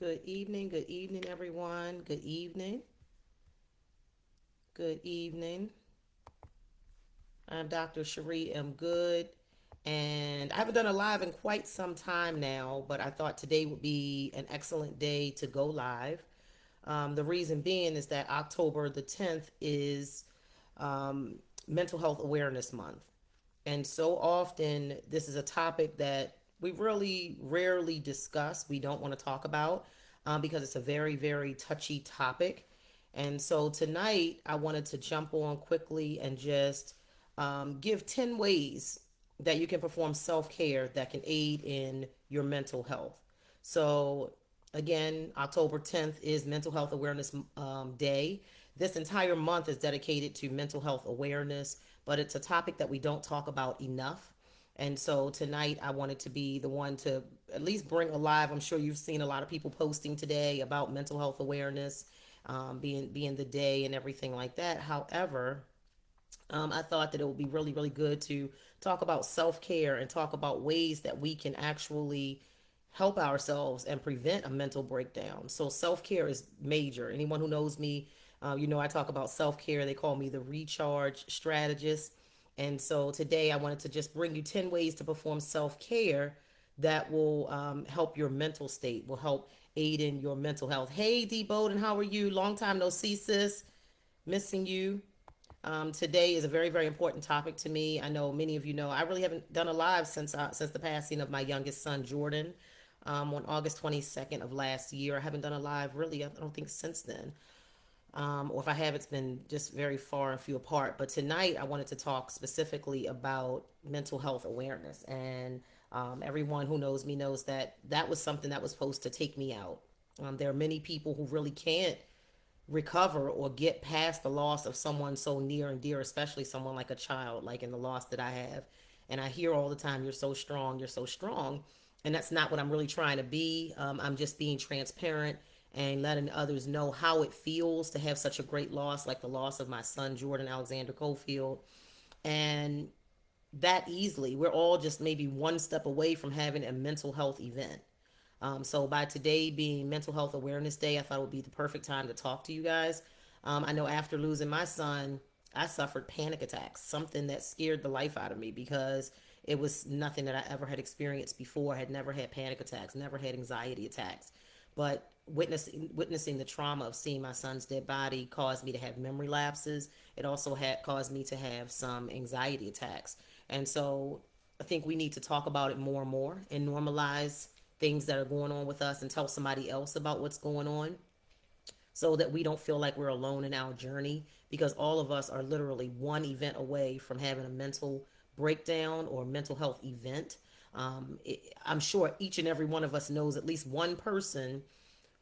Good evening, everyone. Good evening, good evening. I'm Dr. Cherie M. Good, and I haven't done a live in quite some time now, but I thought today would be an excellent day to go live. The reason being is that October the 10th is Mental Health Awareness Month. And so often, this is a topic that we really rarely discuss. We don't want to talk about because it's a very, very touchy topic. And so tonight, I wanted to jump on quickly and just give 10 ways that you can perform self care that can aid in your mental health. So, again, October 10th is Mental Health Awareness Day. This entire month is dedicated to mental health awareness, but it's a topic that we don't talk about enough. And so tonight I wanted to be the one to at least bring alive. I'm sure you've seen a lot of people posting today about mental health awareness, being the day and everything like that. However, I thought that it would be really, really good to talk about self care and talk about ways that we can actually help ourselves and prevent a mental breakdown. So, self care is major. Anyone who knows me, I talk about self care. They call me the recharge strategist. And so, today I wanted to just bring you 10 ways to perform self care that will help your mental state, will help aid in your mental health. Hey, D. Bowden, how are you? Long time no see, sis. Missing you. Today is a very, very important topic to me. I know many of you know I really haven't done a live since the passing of my youngest son Jordan on August 22nd of last year. I haven't done a live really. I don't think since then. Or if I have, it's been just very far and few apart. But tonight, I wanted to talk specifically about mental health awareness, and everyone who knows me knows that that was something that was supposed to take me out. There are many people who really can't recover or get past the loss of someone so near and dear, especially someone like a child, like in the loss that I have. And I hear all the time, you're so strong, you're so strong. And that's not what I'm really trying to be. I'm just being transparent and letting others know how it feels to have such a great loss, like the loss of my son, Jordan Alexander Cofield. And that easily, we're all just maybe one step away from having a mental health event. So by today being Mental Health Awareness Day, I thought it would be the perfect time to talk to you guys. I know after losing my son, I suffered panic attacks, something that scared the life out of me because it was nothing that I ever had experienced before. I had never had panic attacks, never had anxiety attacks. But witnessing the trauma of seeing my son's dead body caused me to have memory lapses. It also had caused me to have some anxiety attacks. And so I think we need to talk about it more and more and normalize things that are going on with us and tell somebody else about what's going on so that we don't feel like we're alone in our journey, because all of us are literally one event away from having a mental breakdown or mental health event. I'm sure each and every one of us knows at least one person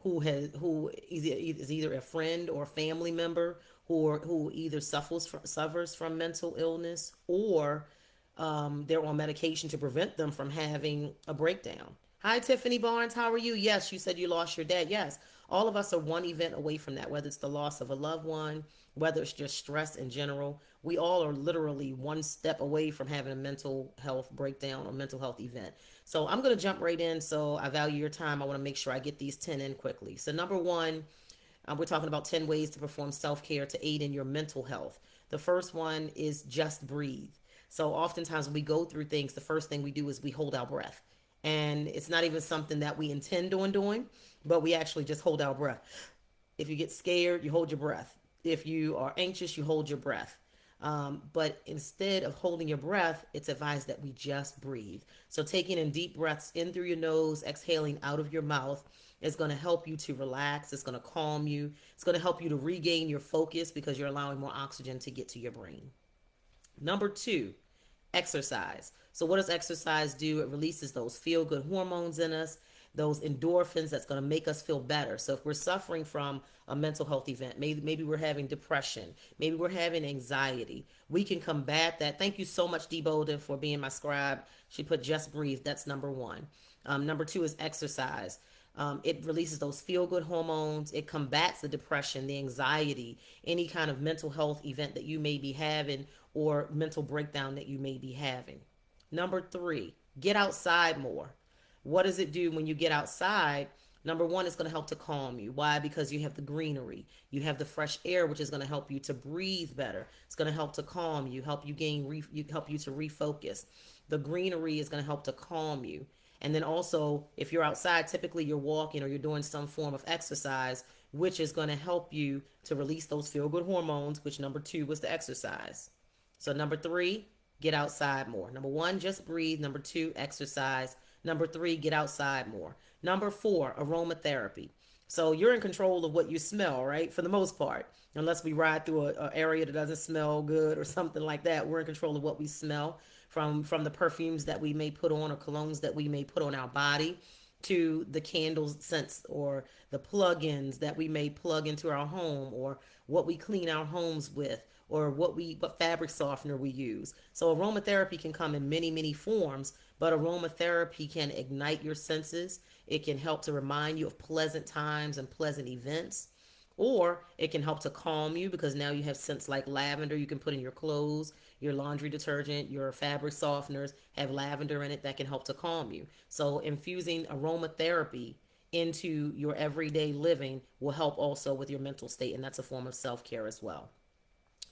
who is either a friend or a family member who either suffers from mental illness, or they're on medication to prevent them from having a breakdown. Hi, Tiffany Barnes. How are you? Yes, you said you lost your dad. Yes, all of us are one event away from that, whether it's the loss of a loved one, whether it's just stress in general. We all are literally one step away from having a mental health breakdown or mental health event. So I'm going to jump right in. So I value your time. I want to make sure I get these 10 in quickly. So, number one, we're talking about 10 ways to perform self care to aid in your mental health. The first one is just breathe. So, oftentimes when we go through things, the first thing we do is we hold our breath. And it's not even something that we intend on doing, but we actually just hold our breath. If you get scared, you hold your breath. If you are anxious, you hold your breath. But instead of holding your breath, it's advised that we just breathe. So taking in deep breaths in through your nose, exhaling out of your mouth is going to help you to relax. It's going to calm you. It's going to help you to regain your focus because you're allowing more oxygen to get to your brain. Number two, exercise. So, what does exercise do? It releases those feel good hormones in us, those endorphins that's going to make us feel better. So, if we're suffering from a mental health event, maybe we're having depression, maybe we're having anxiety, we can combat that. Thank you so much, Dee Bolden, for being my scribe. She put just breathe. That's number one. Number two is exercise. It releases those feel good hormones. It combats the depression, the anxiety, any kind of mental health event that you may be having or mental breakdown that you may be having. Number three, get outside more. What does it do when you get outside? Number one is going to help to calm you. Why? Because you have the greenery, you have the fresh air, which is going to help you to breathe better. It's going to help to calm you, help you help you to refocus. The greenery is going to help to calm you. And then also, if you're outside, typically you're walking or you're doing some form of exercise, which is going to help you to release those feel good hormones, which number two was the exercise. So, number three, get outside more. Number one, just breathe. Number two, exercise. Number three, get outside more. Number four, aromatherapy. So you're in control of what you smell, right? For the most part, unless we ride through a area that doesn't smell good or something like that, we're in control of what we smell, from the perfumes that we may put on or colognes that we may put on our body, to the candles scents or the plug-ins that we may plug into our home, or what we clean our homes with, or what fabric softener we use. So aromatherapy can come in many forms, but aromatherapy can ignite your senses. It can help to remind you of pleasant times and pleasant events. Or it can help to calm you because now you have scents like lavender you can put in your clothes, your laundry detergent, your fabric softeners have lavender in it that can help to calm you. So infusing aromatherapy into your everyday living will help also with your mental state, and that's a form of self-care as well.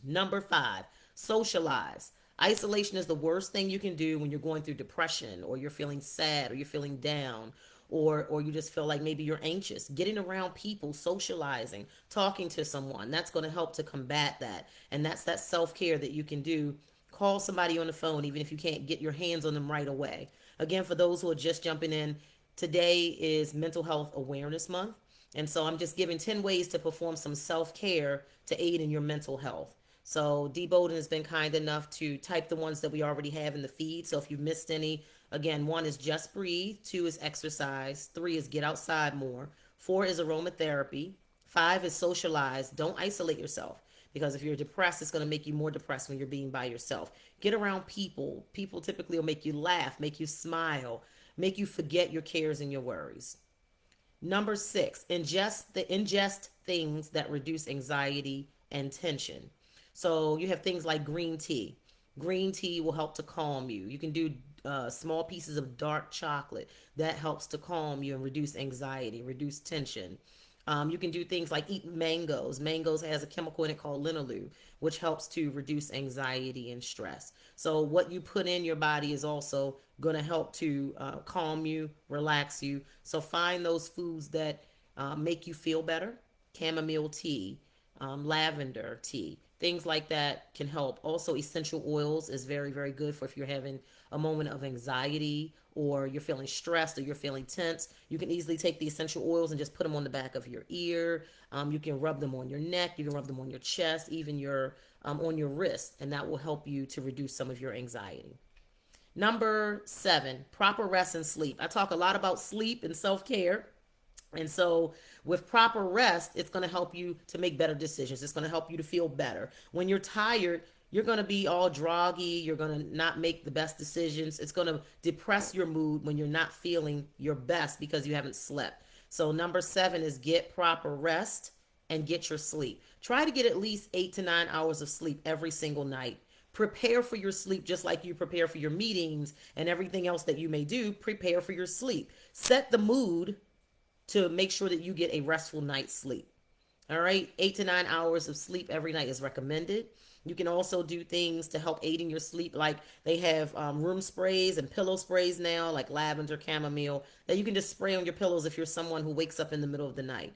Number five, socialize. Isolation is the worst thing you can do when you're going through depression, or you're feeling sad, or you're feeling down, or you just feel like maybe you're anxious. Getting around people, socializing, talking to someone, that's going to help to combat that. And that's that self-care that you can do. Call somebody on the phone even if you can't get your hands on them right away. Again, for those who are just jumping in, today is Mental Health Awareness Month. And so I'm just giving 10 ways to perform some self-care to aid in your mental health. So D. Bowden has been kind enough to type the ones that we already have in the feed. So if you missed any, again, one is just breathe, two is exercise, three is get outside more, four is aromatherapy, five is socialize. Don't isolate yourself, because if you're depressed, it's going to make you more depressed when you're being by yourself. Get around people. People typically will make you laugh, make you smile, make you forget your cares and your worries. Number six, ingest things that reduce anxiety and tension. So you have things like green tea. Green tea will help to calm you. You can do small pieces of dark chocolate that helps to calm you and reduce anxiety, reduce tension. You can do things like eat mangoes. Mangoes has a chemical in it called linalool, which helps to reduce anxiety and stress. So what you put in your body is also going to help to calm you, relax you. So find those foods that make you feel better. Chamomile tea, lavender tea, things like that can help. Also, essential oils is very good for if you're having a moment of anxiety, or you're feeling stressed, or you're feeling tense. You can easily take the essential oils and just put them on the back of your ear. You can rub them on your neck, you can rub them on your chest, even your on your wrist, and that will help you to reduce some of your anxiety. Number seven, proper rest and sleep. I talk a lot about sleep and self-care. And so, with proper rest, it's going to help you to make better decisions. It's going to help you to feel better. When you're tired, you're going to be all groggy. You're going to not make the best decisions. It's going to depress your mood when you're not feeling your best because you haven't slept. So, number seven is get proper rest and get your sleep. Try to get at least 8 to 9 hours of sleep every single night. Prepare for your sleep just like you prepare for your meetings and everything else that you may do. Prepare for your sleep. Set the mood to make sure that you get a restful night's sleep. All right, 8 to 9 hours of sleep every night is recommended. You can also do things to help aid in your sleep, like they have room sprays and pillow sprays now, like lavender, chamomile, that you can just spray on your pillows if you're someone who wakes up in the middle of the night.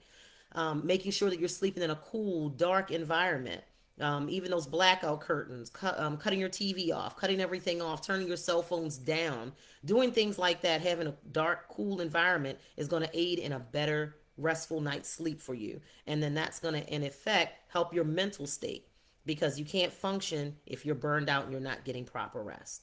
Making sure that you're sleeping in a cool, dark environment. Even those blackout curtains, cutting your TV off, cutting everything off, turning your cell phones down, doing things like that, having a dark, cool environment is going to aid in a better, restful night's sleep for you. And then that's going to, in effect, help your mental state, because you can't function if you're burned out and you're not getting proper rest.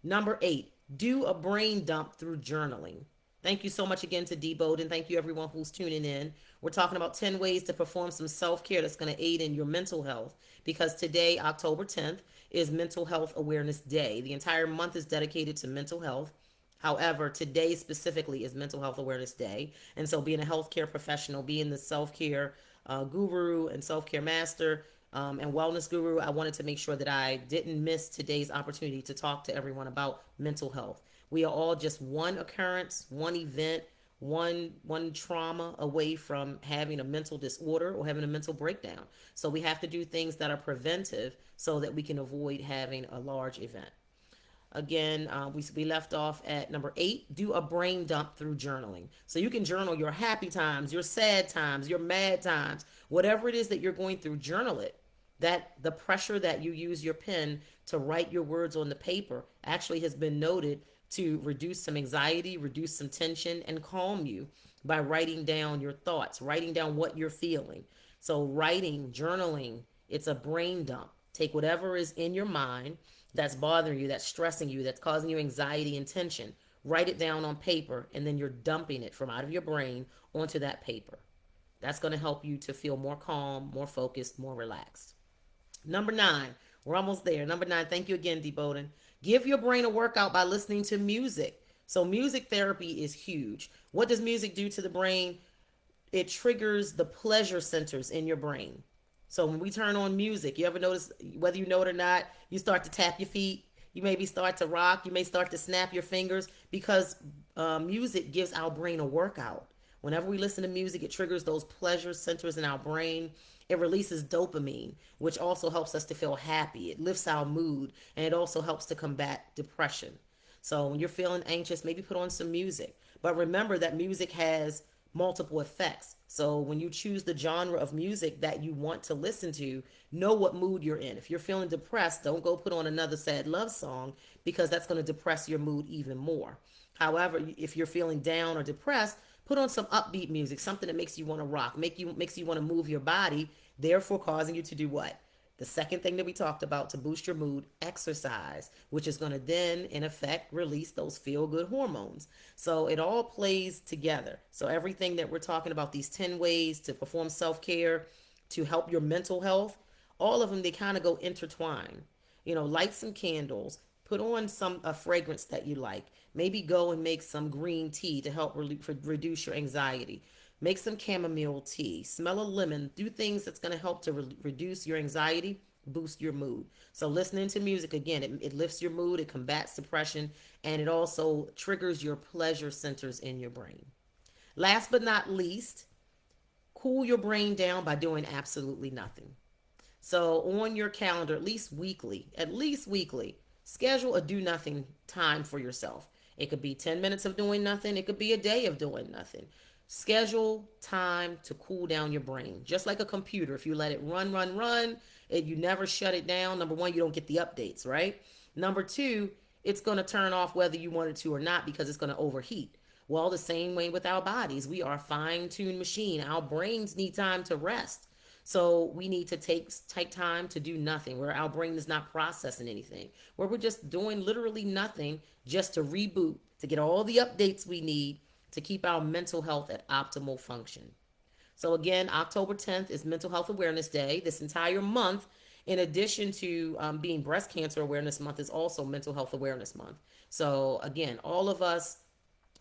Number eight, do a brain dump through journaling. Thank you so much again to D. Bowden. Thank you everyone who's tuning in. We're talking about 10 ways to perform some self-care that's going to aid in your mental health, because today, October 10th, is Mental Health Awareness Day. The entire month is dedicated to mental health. However, today specifically is Mental Health Awareness Day. And so, being a healthcare professional, being the self-care guru and self-care master, and wellness guru, I wanted to make sure that I didn't miss today's opportunity to talk to everyone about mental health. We are all just one occurrence, one event, one trauma away from having a mental disorder or having a mental breakdown. So we have to do things that are preventive so that we can avoid having a large event. Again, we left off at number 8. Do a brain dump through journaling. So you can journal your happy times, your sad times, your mad times, whatever it is that you're going through, journal it. That the pressure that you use your pen to write your words on the paper actually has been noted to reduce some anxiety, reduce some tension, and calm you by writing down your thoughts, writing down what you're feeling. So, writing, journaling, it's a brain dump. Take whatever is in your mind that's bothering you, that's stressing you, that's causing you anxiety and tension. Write it down on paper, and then you're dumping it from out of your brain onto that paper. That's going to help you to feel more calm, more focused, more relaxed. Number 9, we're almost there. Number 9, thank you again, D. Bowden. Give your brain a workout by listening to music. So, music therapy is huge. What does music do to the brain? It triggers the pleasure centers in your brain. So when we turn on music, you ever notice, whether you know it or not, you start to tap your feet, you maybe start to rock, you may start to snap your fingers because music gives our brain a workout. Whenever we listen to music, it triggers those pleasure centers in our brain. It releases dopamine, which also helps us to feel happy. It lifts our mood, and it also helps to combat depression. So when you're feeling anxious, maybe put on some music. But remember that music has multiple effects. So when you choose the genre of music that you want to listen to, know what mood you're in. If you're feeling depressed, don't go put on another sad love song because that's going to depress your mood even more. However, if you're feeling down or depressed, put on some upbeat music, something that makes you want to rock, makes you want to move your body, therefore causing you to do what? The second thing that we talked about to boost your mood, exercise, which is going to then, in effect, release those feel good hormones. So it all plays together. So everything that we're talking about, these 10 ways to perform self care, to help your mental health, all of them, they kind of go intertwined. Light some candles, put on some a fragrance that you like. Maybe go and make some green tea to help reduce your anxiety. Make some chamomile tea, smell a lemon, do things that's going to help to reduce your anxiety, boost your mood. So, listening to music, again, it lifts your mood, it combats depression, and it also triggers your pleasure centers in your brain. Last but not least, cool your brain down by doing absolutely nothing. So on your calendar, at least weekly, schedule a do nothing time for yourself. It could be 10 minutes of doing nothing, it could be a day of doing nothing. Schedule time to cool down your brain. Just like a computer, if you let it run, you never shut it down. Number one, you don't get the updates, right? Number two, it's going to turn off whether you want it to or not because it's going to overheat. Well, the same way with our bodies. We are a fine-tuned machine. Our brains need time to rest. So we need to take time to do nothing, where our brain is not processing anything, where we're just doing literally nothing just to reboot, to get all the updates we need to keep our mental health at optimal function. So again, October 10th is Mental Health Awareness Day. This entire month, in addition to being Breast Cancer Awareness Month, is also Mental Health Awareness Month. So again, all of us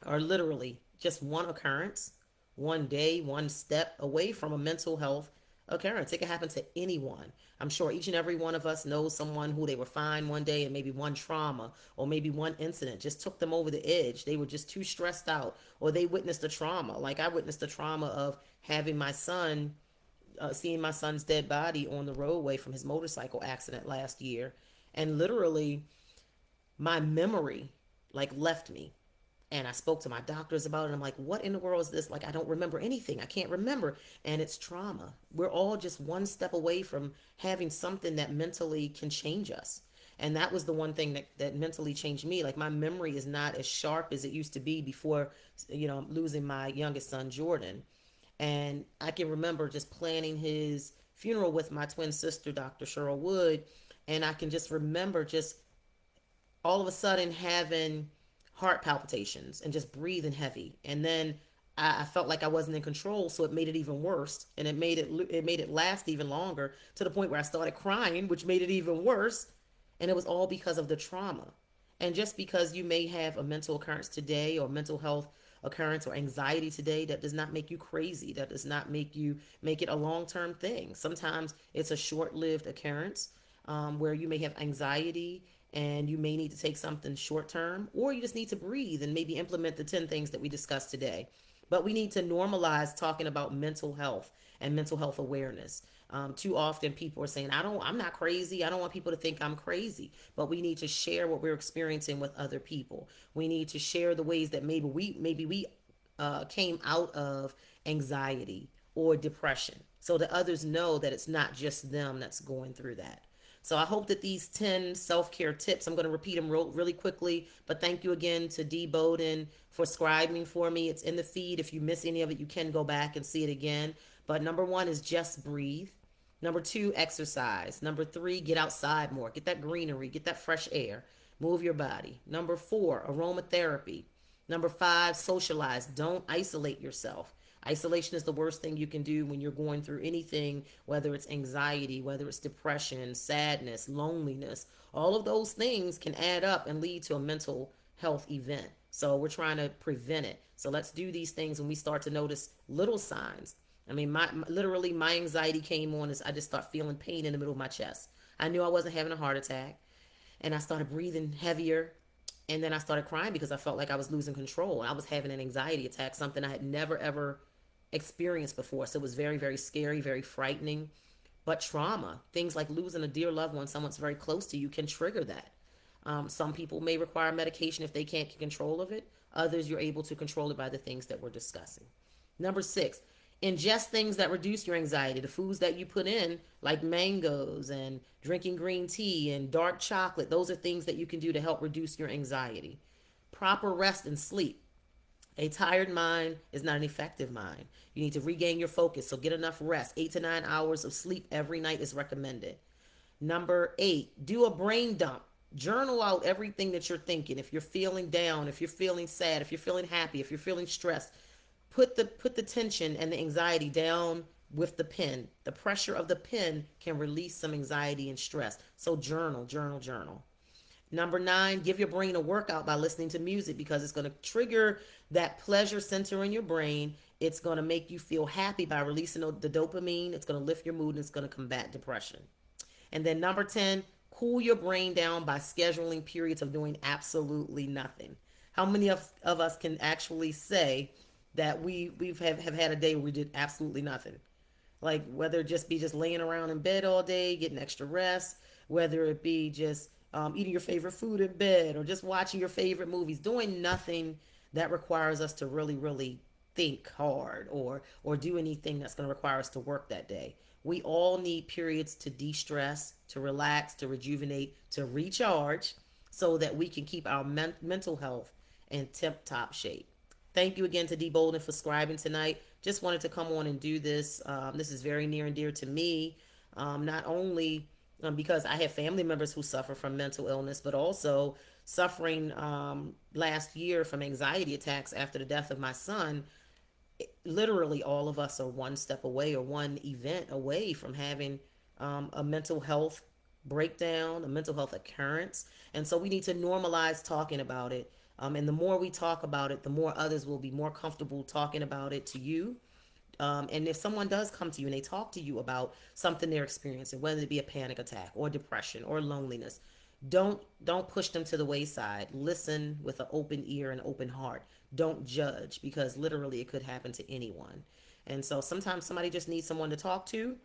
are literally just one occurrence, one day, one step away from a mental health occurrence. It can happen to anyone. I'm sure each and every one of us knows someone who they were fine one day and maybe one trauma or maybe one incident just took them over the edge. They were just too stressed out or they witnessed a trauma. Like I witnessed the trauma of having my son, seeing my son's dead body on the roadway from his motorcycle accident last year. And literally my memory like left me. And I spoke to my doctors about it. I'm like, what in the world is this? Like, I don't remember anything. I can't remember. And it's trauma. We're all just one step away from having something that mentally can change us. And that was the one thing that mentally changed me. Like, my memory is not as sharp as it used to be before, losing my youngest son, Jordan. And I can remember just planning his funeral with my twin sister, Dr. Cheryl Wood. And I can just remember just all of a sudden having heart palpitations and just breathing heavy. And then I felt like I wasn't in control, so it made it even worse, and it made it last even longer to the point where I started crying, which made it even worse. And it was all because of the trauma. And just because you may have a mental occurrence today or mental health occurrence or anxiety today, that does not make you crazy. That does not make it a long-term thing. Sometimes it's a short-lived occurrence where you may have anxiety and you may need to take something short term, or you just need to breathe and maybe implement the 10 things that we discussed today. But we need to normalize talking about mental health and mental health awareness. Too often people are saying, I'm not crazy. I don't want people to think I'm crazy. But we need to share what we're experiencing with other people. We need to share the ways that maybe we came out of anxiety or depression so that others know that it's not just them that's going through that. So I hope that these 10 self-care tips, I'm going to repeat them really quickly, but thank you again to Dee Bowden for scribing for me. It's in the feed. If you miss any of it, you can go back and see it again. But number one is just breathe. Number two, exercise. Number three, get outside more. Get that greenery, get that fresh air. Move your body. Number four, aromatherapy. Number five, socialize. Don't isolate yourself. Isolation is the worst thing you can do when you're going through anything, whether it's anxiety, whether it's depression, sadness, loneliness. All of those things can add up and lead to a mental health event. So we're trying to prevent it. So let's do these things when we start to notice little signs. I mean, literally my anxiety came on as I just start feeling pain in the middle of my chest. I knew I wasn't having a heart attack, and I started breathing heavier, and then I started crying because I felt like I was losing control. I was having an anxiety attack, something I had never ever experienced before. So it was very, very scary, very frightening. But trauma, things like losing a dear loved one, someone's very close to you, can trigger that. Some people may require medication if they can't get control of it. Others, you're able to control it by the things that we're discussing. Number six, ingest things that reduce your anxiety. The foods that you put in, like mangoes and drinking green tea and dark chocolate, those are things that you can do to help reduce your anxiety. Proper rest and sleep. A tired mind is not an effective mind. You need to regain your focus, so get enough rest. 8 to 9 hours of sleep every night is recommended. Number eight, do a brain dump. Journal out everything that you're thinking. If you're feeling down, if you're feeling sad, if you're feeling happy, if you're feeling stressed, put the tension and the anxiety down with the pen. The pressure of the pen can release some anxiety and stress. So journal, journal, journal. Number nine, give your brain a workout by listening to music because it's going to trigger that pleasure center in your brain. It's going to make you feel happy by releasing the dopamine. It's going to lift your mood and it's going to combat depression. And then number 10, cool your brain down by scheduling periods of doing absolutely nothing. How many of us can actually say that have had a day where we did absolutely nothing? Like whether it just be just laying around in bed all day, getting extra rest, whether it be just eating your favorite food in bed or just watching your favorite movies, doing nothing that requires us to really, really think hard or do anything that's going to require us to work that day. We all need periods to de-stress, to relax, to rejuvenate, to recharge so that we can keep our mental health in tip-top shape. Thank you again to Dee Bolden for scribing tonight. Just wanted to come on and do this. This is very near and dear to me, not only because I have family members who suffer from mental illness, but also suffering last year from anxiety attacks after the death of my son. Literally, all of us are one step away or one event away from having a mental health breakdown, a mental health occurrence. And so we need to normalize talking about it. And the more we talk about it, the more others will be more comfortable talking about it to you. And if someone does come to you and they talk to you about something they're experiencing, whether it be a panic attack or depression or loneliness, don't push them to the wayside. Listen with an open ear and open heart. Don't judge because literally it could happen to anyone. And so sometimes somebody just needs someone to talk to.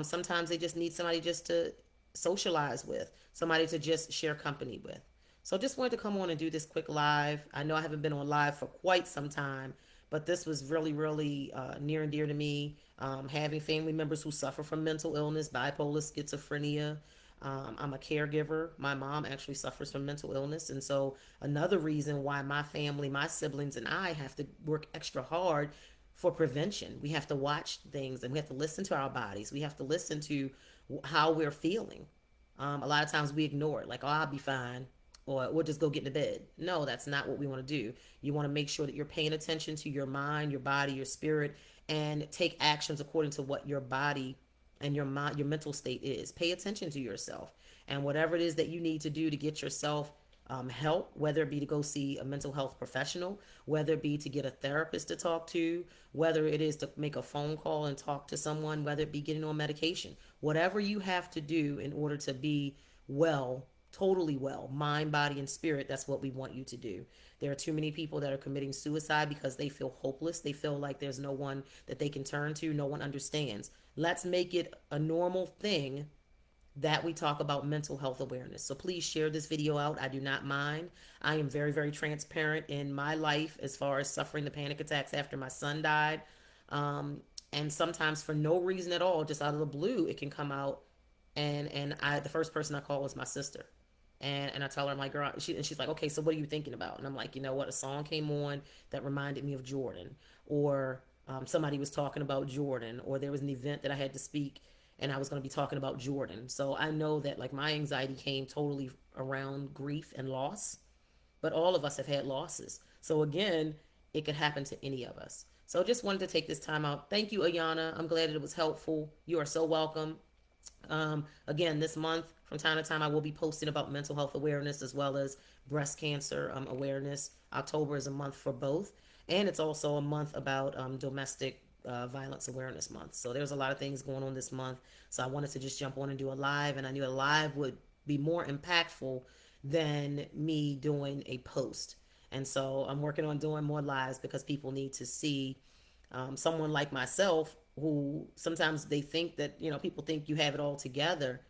Sometimes they just need somebody just to socialize with, somebody to just share company with. So just wanted to come on and do this quick live. I know I haven't been on live for quite some time, but this was really, really near and dear to me. Having family members who suffer from mental illness, bipolar, schizophrenia. I'm a caregiver. My mom actually suffers from mental illness. And so another reason why my family, my siblings, and I have to work extra hard for prevention. We have to watch things and we have to listen to our bodies. We have to listen to how we're feeling. A lot of times we ignore it, like, oh, I'll be fine, or we'll just go get into bed. No, that's not what we want to do. You want to make sure that you're paying attention to your mind, your body, your spirit, and take actions according to what your body and your mind, your mental state is. Pay attention to yourself, and whatever it is that you need to do to get yourself help, whether it be to go see a mental health professional, whether it be to get a therapist to talk to, whether it is to make a phone call and talk to someone, whether it be getting on medication, whatever you have to do in order to be well, totally well, mind, body, and spirit. That's what we want you to do. There are too many people that are committing suicide because they feel hopeless. They feel like there's no one that they can turn to, no one understands. Let's make it a normal thing that we talk about mental health awareness. So please share this video out. I do not mind. I am very, very transparent in my life as far as suffering the panic attacks after my son died. Um, and sometimes for no reason at all, just out of the blue, it can come out. And the first person I call was my sister. And I tell her, I'm like, girl, and she's like, okay, so what are you thinking about? And I'm like, you know what? A song came on that reminded me of Jordan, or somebody was talking about Jordan, or there was an event that I had to speak and I was going to be talking about Jordan. So I know that like my anxiety came totally around grief and loss, but all of us have had losses. So again, it could happen to any of us. So just wanted to take this time out. Thank you, Ayana. I'm glad that it was helpful. You are so welcome. Again, this month, from time to time, I will be posting about mental health awareness as well as breast cancer awareness. October is a month for both, and it's also a month about domestic violence awareness month. So there's a lot of things going on this month. So I wanted to just jump on and do a live, and I knew a live would be more impactful than me doing a post. And so I'm working on doing more lives because people need to see someone like myself who sometimes they think that, people think you have it all together,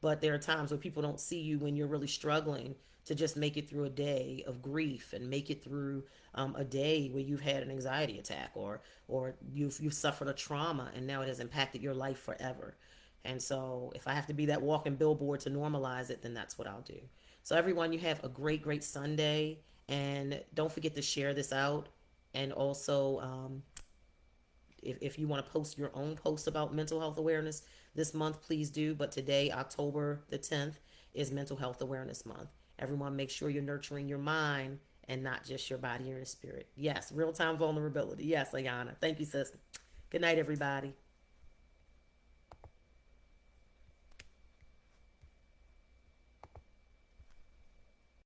but there are times where people don't see you when you're really struggling to just make it through a day of grief and make it through a day where you've had an anxiety attack, or you've suffered a trauma and now it has impacted your life forever. And so if I have to be that walking billboard to normalize it, then that's what I'll do. So everyone, you have a great, great Sunday, and don't forget to share this out. And also, if you want to post your own post about mental health awareness this month, please do. But today, October the 10th, is Mental Health Awareness Month. Everyone, make sure you're nurturing your mind and not just your body or your spirit. Yes, real time vulnerability. Yes, Ayana. Thank you, sis. Good night, everybody.